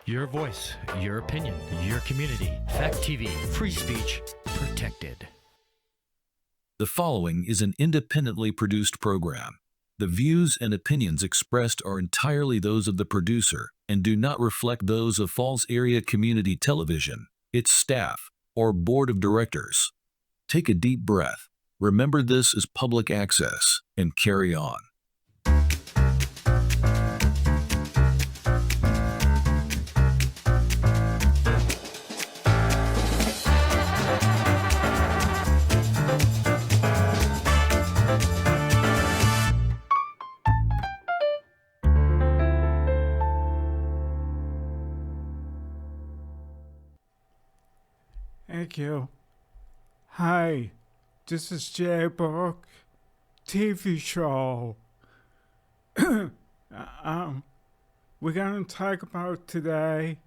Your voice, your opinion, your community. Fact TV, free speech, protected. The following is an independently produced program. The views and opinions expressed are entirely those of the producer and do not reflect those of Falls Area Community Television, its staff, or board of directors. Take a deep breath. Remember this is public access, and carry on. Thank you. Hi, this is Bourke TV show. We're gonna talk about today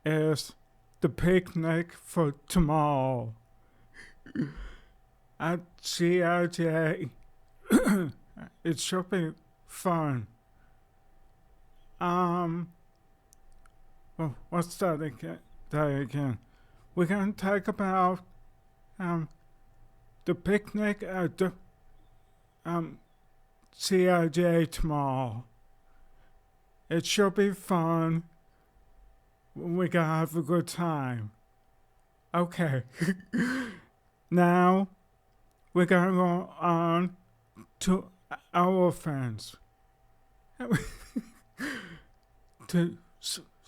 is the picnic for tomorrow at CRJ. It should be fun. Well, what's that again? We're gonna talk about the picnic at the CRJ tomorrow. It should be fun. We gotta have a good time. Okay. Now we're gonna go on to our friends. To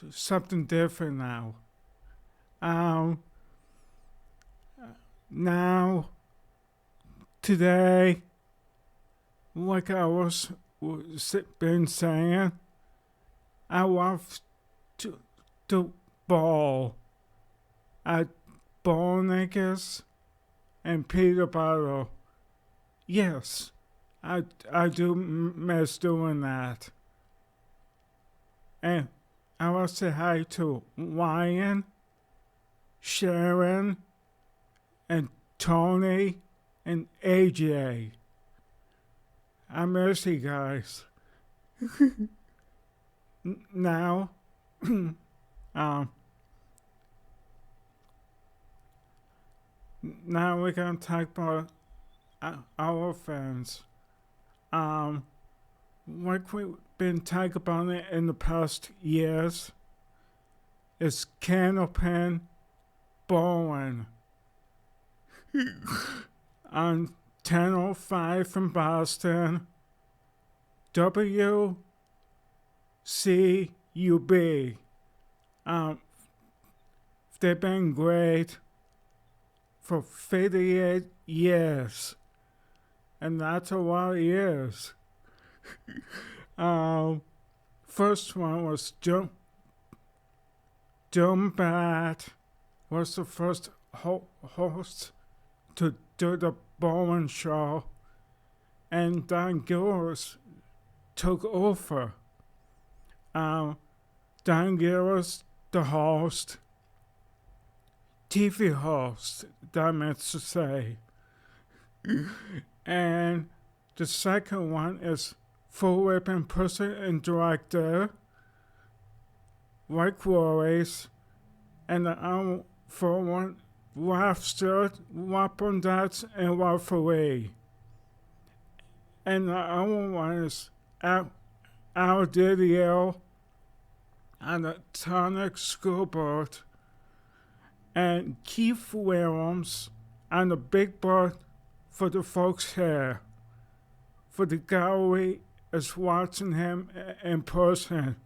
something different now. Now, today, like I was been saying, I love to ball at Bourke and Peter Butter. Yes, I do miss doing that. And I want to say hi to Ryan, Sharon, and Tony, and AJ. I miss you guys. Now, now we're gonna talk about our friends. Like we've been talking about it in the past years, is Candlepin Bowling on 1005 in Boston, WCUB. They've been great for 58 years, and that's a lot of years. First one was Jim Bat was the first host to do the bowling show, and Don Gillis took over. Don Gillis, the host, TV host, that meant to say. And the second one is full ribbon person and director, Mike Warris, and the for one, Laughter, Wapondats, and Waffle. And the other one is Al Didio on the Tonic Schoolboard, and Keith Williams on the Big Board for the folks here. For the gallery is watching him in person.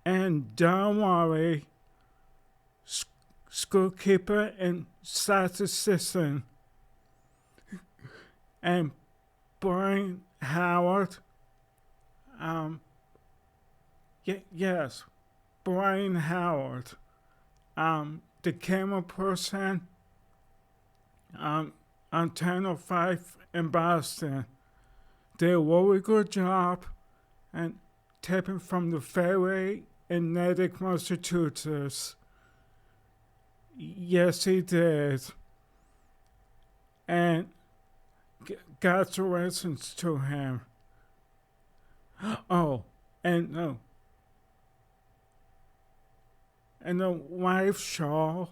And Don Worry, schoolkeeper and statistician, and Brian Howard, yes, Brian Howard, the camera person on 1005 in Boston. Did a really good job and taping from the ferry in Natick, Massachusetts. Yes, he did. And congratulations to him. Oh, and no. and the wife show,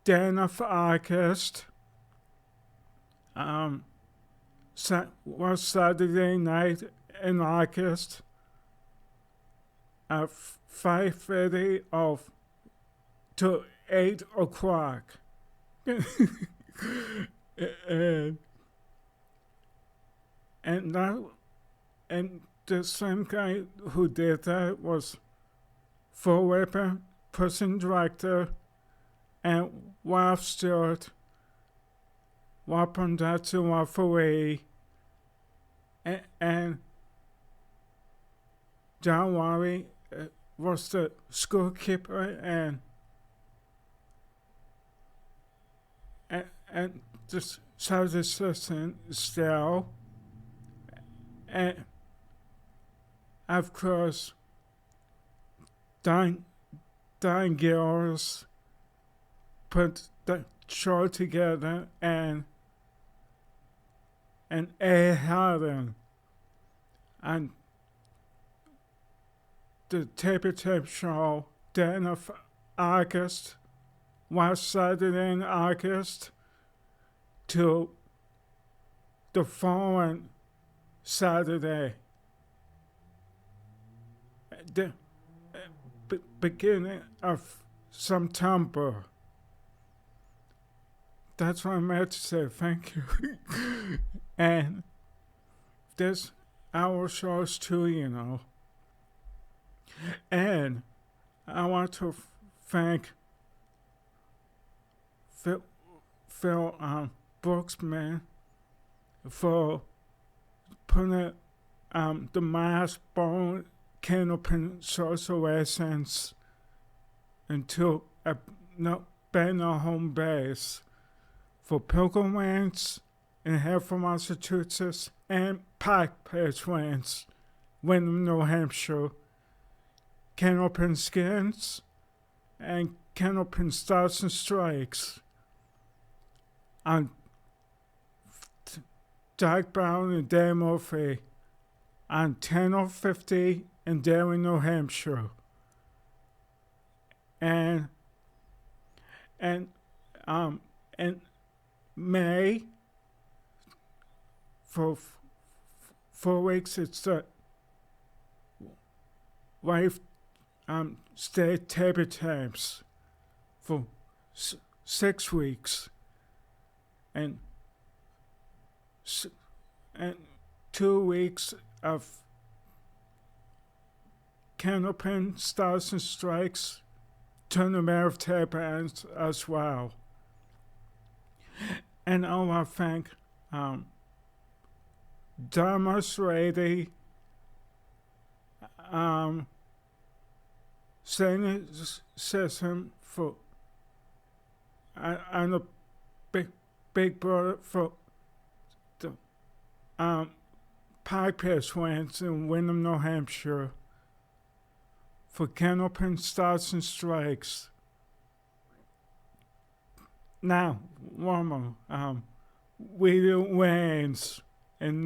Den of August, was Saturday night in August at 5:30 to 8 o'clock. and the same guy who did that was Full Whipper, Person Director, and Wife Stewart, Wapandatsu Wafaway, and John Wari was the schoolkeeper, and the sales assistant still, and of course Don Gills put the show together, and A. Harden, and the tape show, Den of August, was Saturday in August to the following Saturday, the beginning of September. That's what I meant to say, thank you. And there's our shows too, you know. And I want to thank Phil Brooksman for putting the mass bone canopin social essence into a better home base for pilgrims in Hereford, Massachusetts, and Pike Place Ranch, Wyndham, New Hampshire, Canopin Skins, and Canopin Stars and Strikes on Jack Brown and Dan Murphy on 1050 in Derry, New Hampshire. And in May, for 4 weeks, it's the Life State Table Tapes for 6 weeks. And 2 weeks of Canopin Stars and Strikes Tournament of Tape Bands as well. And I want to thank Thomas Rady, Senior System for and the Big Brother for the Pike Place Ranch in Wyndham, New Hampshire, for Canopin Stars and Strikes. Now, one more. William Wayne's in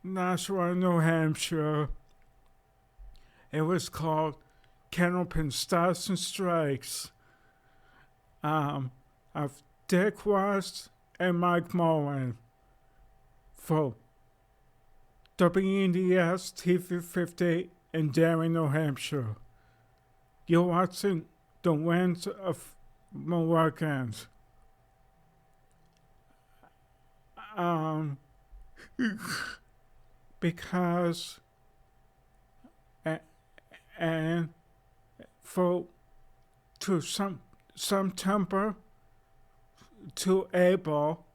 Nashua, New Hampshire. It was called Canopin Stars and Strikes of Dick West and Mike Mullen for WNDS TV 50 in Derry, New Hampshire. You're watching the Winds of Milwaukee. Because and for to some temper to April,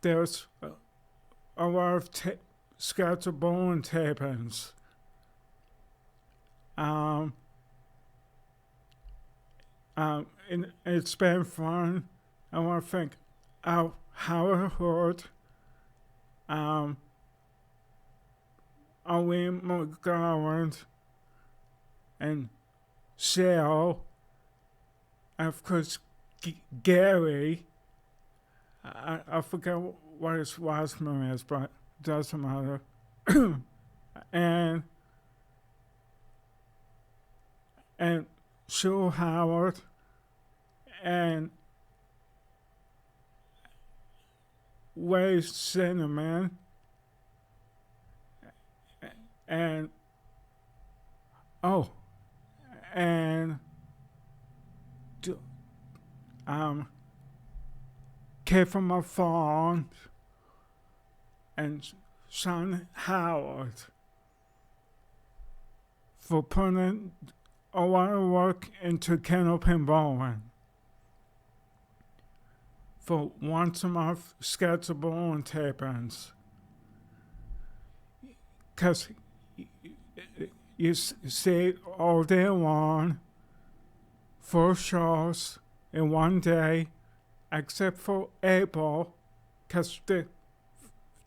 there's a lot of scattered bone tapings. And it's been fun. I want to thank Howard Hood, Owen McGowan, and Shell, and of course Gary. I forget what his last name is, but it doesn't matter. and Sue Howard, and Way Cinnamon, and oh, and Kid from my phone, and Sean Howard for putting a lot of work into Candlepin Bowling. For once a month scheduled bowling tapings. Because you see all day long, 4 shows in one day, except for April, because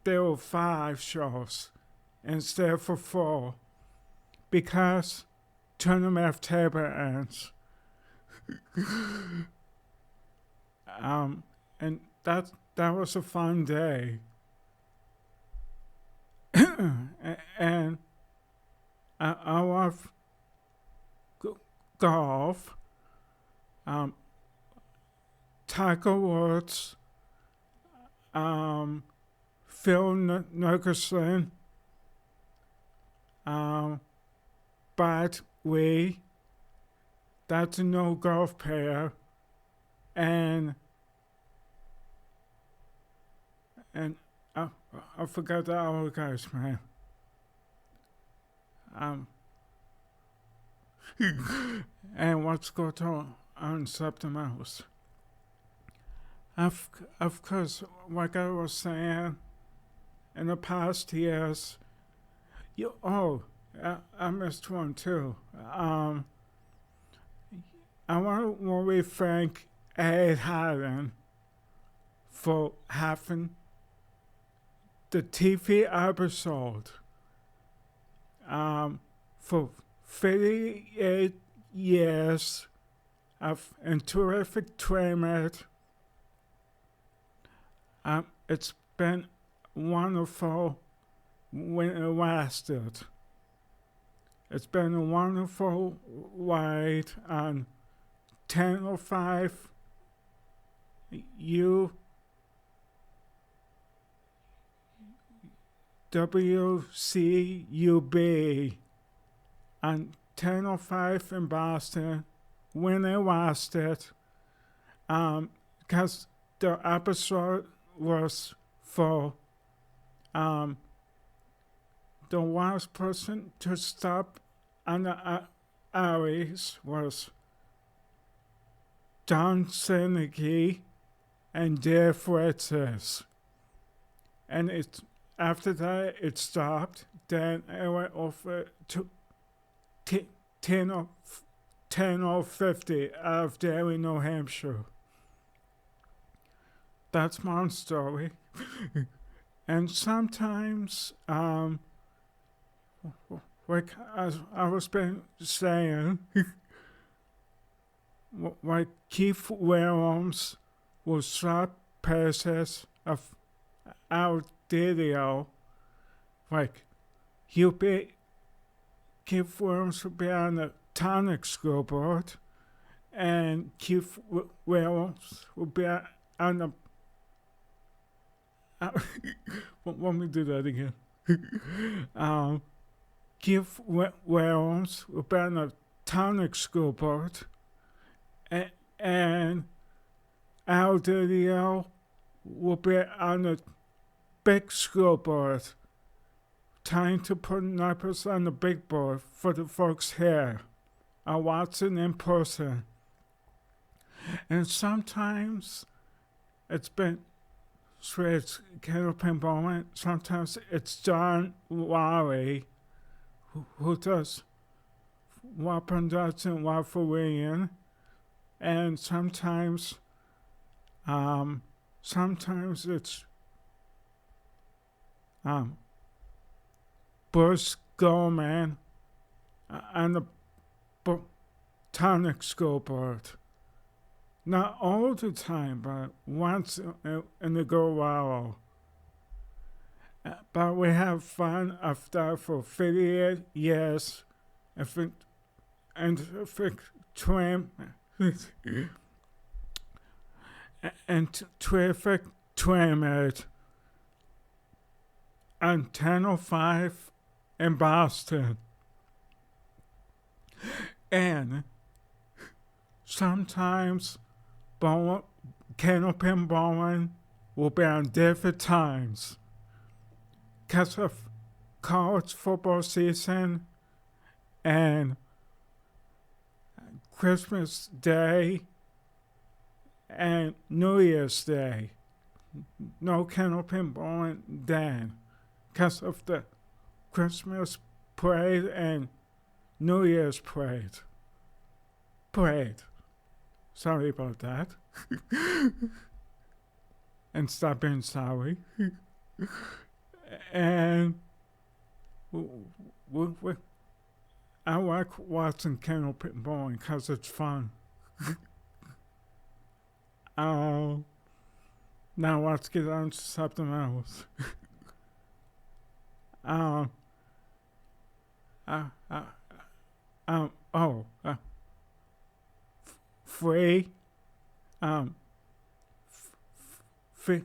there were 5 shows instead of 4, because tournament table ends. And that was a fun day. And I love golf. Tiger Woods, Phil Nicholson, Brad Lee, that's a no golf player, and I forgot the other guy's name. And let's go to on something else. Of course, like I was saying, in the past years, I missed one too. I want to really thank Ed Haddon for having the TV episode for 38 years of and terrific treatment. It's been wonderful when it lasted. It's been a wonderful ride on 1005 WCUB on 1005 in Boston when it lasted, because the episode was for the last person to stop on the alleys was John Senegy and Dave Francis. And after that it stopped. Then it went over to 10:50 out of Derry, New Hampshire. That's my story. And sometimes, like as I was been saying, like Keith Williams will swap pieces of our video, like Keith Williams will be on the tonic scoreboard, and Keith Williams will be on the let me do that again. Keith Williams will be on the tonic scoreboard, and Al Didio will be on the big scoreboard, trying to put numbers on the big board for the folks here. I watch it in person. And sometimes it's been it's Candlepin Bowman. Sometimes it's John Lowry who does Weapon Dots and Waffle. And sometimes it's Bruce Goldman on the tonic scoreboard. Not all the time, but once in a good while. But we have fun of that for 38 years. and tram and traffic trammed on 1005 in Boston. And sometimes candlepin bowling will be on different times because of college football season and Christmas Day and New Year's Day. No candlepin bowling then because of the Christmas parade and New Year's parade. Sorry about that. And stop being sorry. And I like watching candlepin bowling because it's fun. Now let's get on to something else. Free, free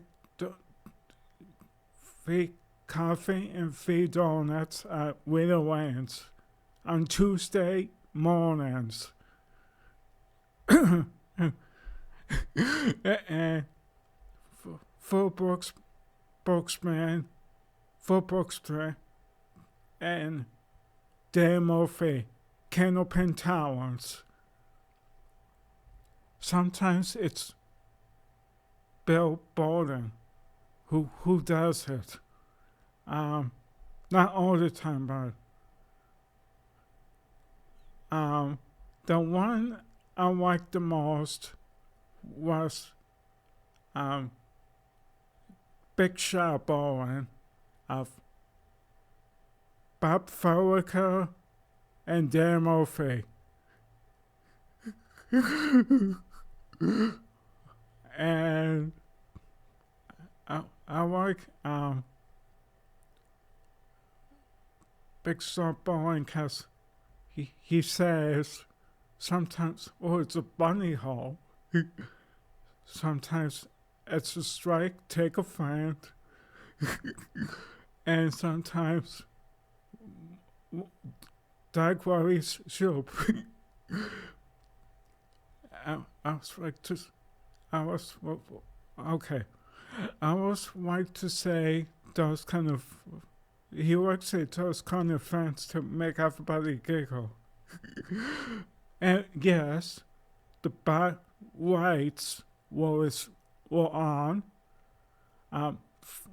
coffee and free donuts at Wheeler Lanes on Tuesday mornings. And for Bookesman, and Dan Murphy, candlepin talents. Sometimes it's Bill Borden who does it. Not all the time, but the one I liked the most was Big Shot Bowling of Bob Felica and Dan Murphy. And I like Big Shot Bowling because he says sometimes, oh, it's a bunny hole. Sometimes it's a strike, take a friend. And sometimes Doug worries soup. I was like to, I was like to say those kind of, he would say those kind of friends to make everybody giggle. And yes, the bad lights were on.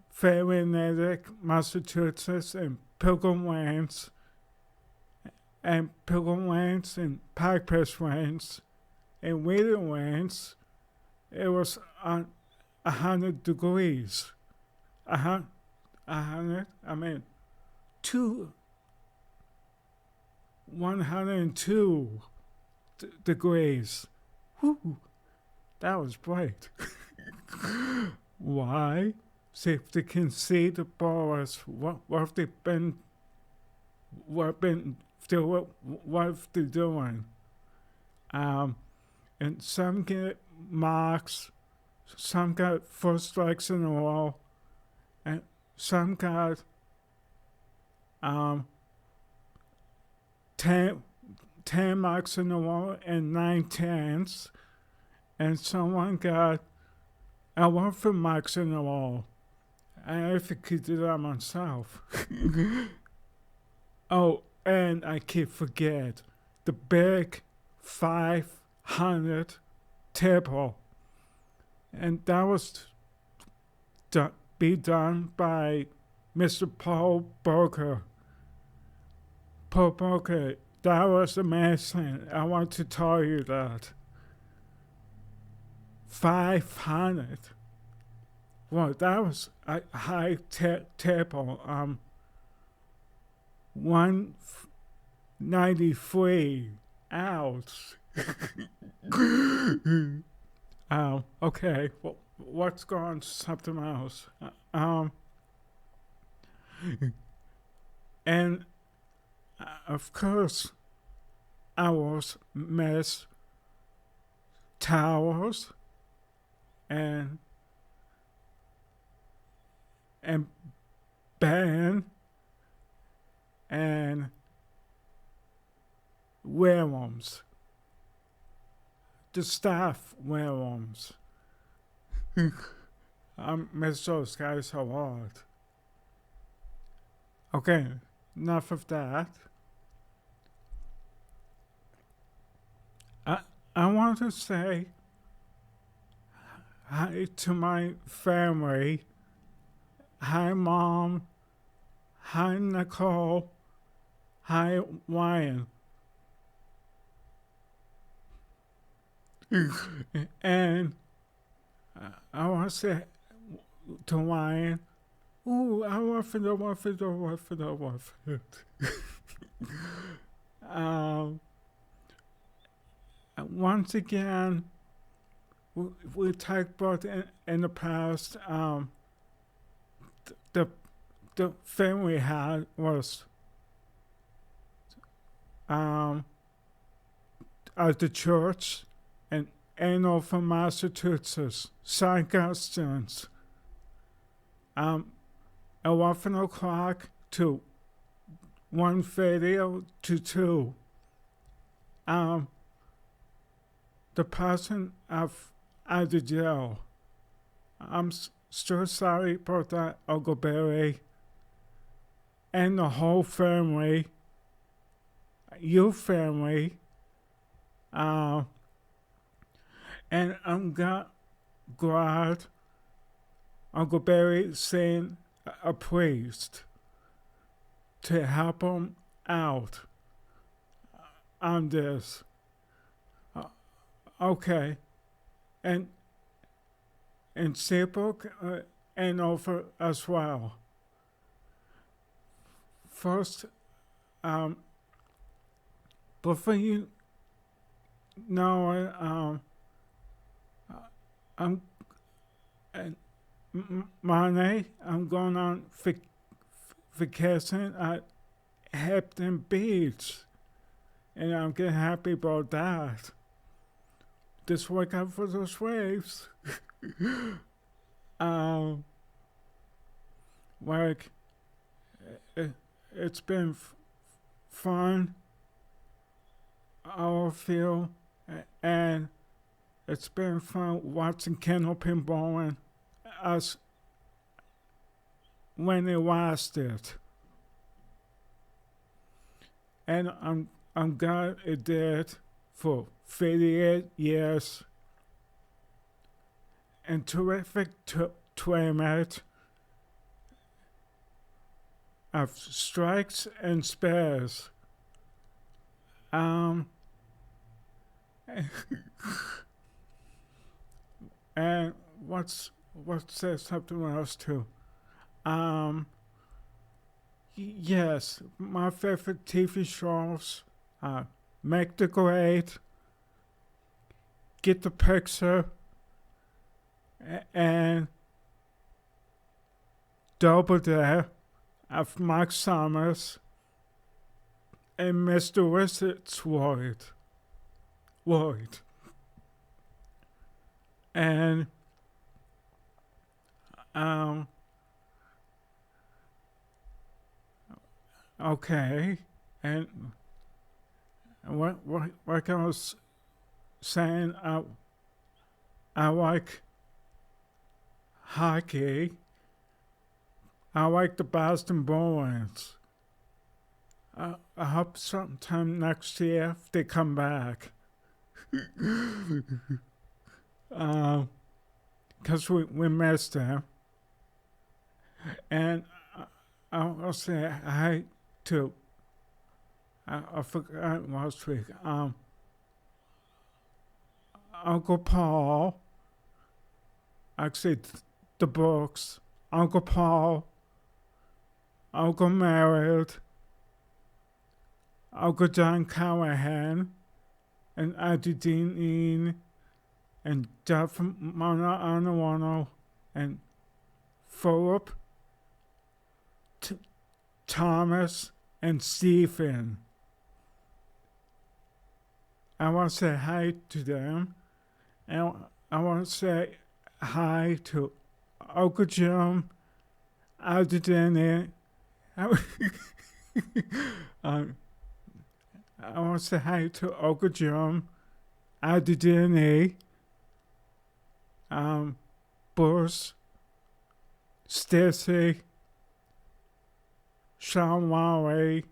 Fairleigh, Massachusetts, and Pilgrim Lanes, and Pike Place Lanes, and Wheeler Lanes. It was on 100 degrees. 100, I mean, 102 degrees. Whew, that was bright. Why? See if they can see the bars. What have they been? What have they doing? And some get marks, some got 4 strikes in a row, and some got 10 marks in a row and 9 10s, and someone got 11 marks in a row. I think he did that myself. Oh, and I keep forget the big 500 table, and that was be done by Mr. Paul Bourke. Paul Bourke, that was amazing. I want to tell you that. 500. Well, that was a high table. 193 ounce. Okay, well, let's go on to something else. And of course, was Miss Towers and Ben and Williams, the staff Williams. I miss those guys a lot. Okay, enough of that. I want to say hi to my family. Hi, Mom. Hi, Nicole. Hi, Ryan. And I want to say to Ryan, ooh, I love it. Once again, we talked about in the past, the thing we had was at the church in Andover, Massachusetts, St. Augustine's, 11 o'clock to 1:30 to 2. The person out of the jail. I'm so sorry about that, Uncle Barry. And the whole family, your family. And I'm glad Uncle Barry sent a priest to help him out on this. Okay. And Seabrook and over as well. First, before you know it, I'm Monday, I'm going on vacation at Hampton Beach, and I'm getting happy about that. Just look out for those waves. Like, it's been fun, I feel, and it's been fun watching Kennel pinballing as when it lasted. And I'm glad it did for 38 years. And terrific tournament of strikes and spares. And what's there something else too? Yes, my favorite TV shows, Make the Grade, Get the Picture, and Double Dare of Mark Summers and Mr. Wizard's Lloyd. And okay, and what I was saying, I like hockey. I like the Boston Bruins. I hope sometime next year they come back. Because we missed them. And I'll say hi to, I forgot last week, Uncle Paul, actually the Bourkes, Uncle Paul, Uncle Merritt, Uncle John Callahan, and Auntie Dean, and Jeff Manawano, and Philip, Thomas, and Stephen. I want to say hi to them. And I want to say hi to Uncle Jim, Aldo Danny. um, I want to say hi to Uncle Jim, Aldo Danny, Bruce, Stacy, Sean Wally,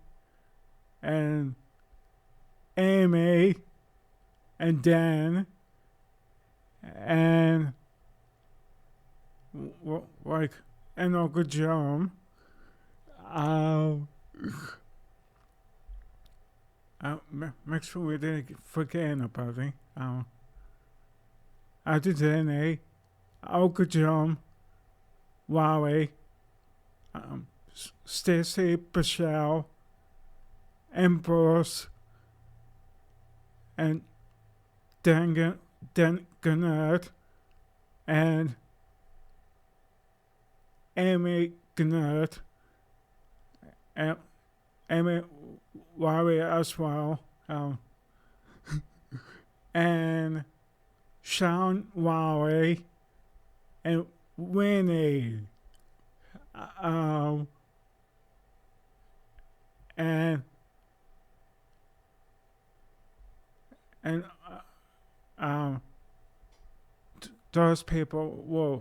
and Amy, and Dan, and like, and Uncle John. Make sure we didn't forget anybody. Other than Uncle John, Wally, Stacy, Michelle, and Bruce, and Dan Gannett, and Amy Gannett, and Amy Wally as well, and Sean Wally, and Winnie, and those people were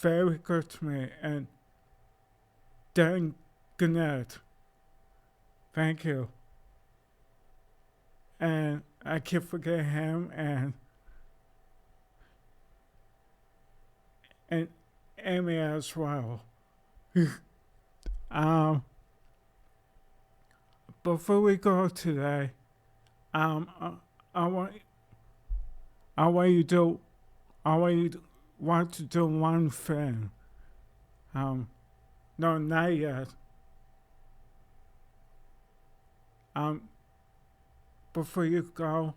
very good to me, and Dan Gannett, thank you. And I keep forgetting him, and Amy as well. Before we go today, I want you to want to do one thing. No, not yet. Before you go,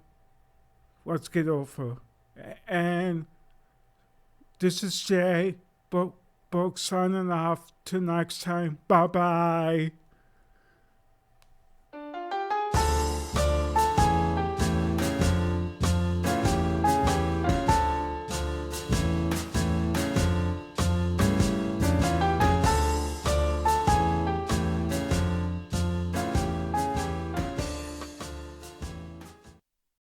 let's get over. And this is Jay, Bourke signing off. Till next time. Bye bye.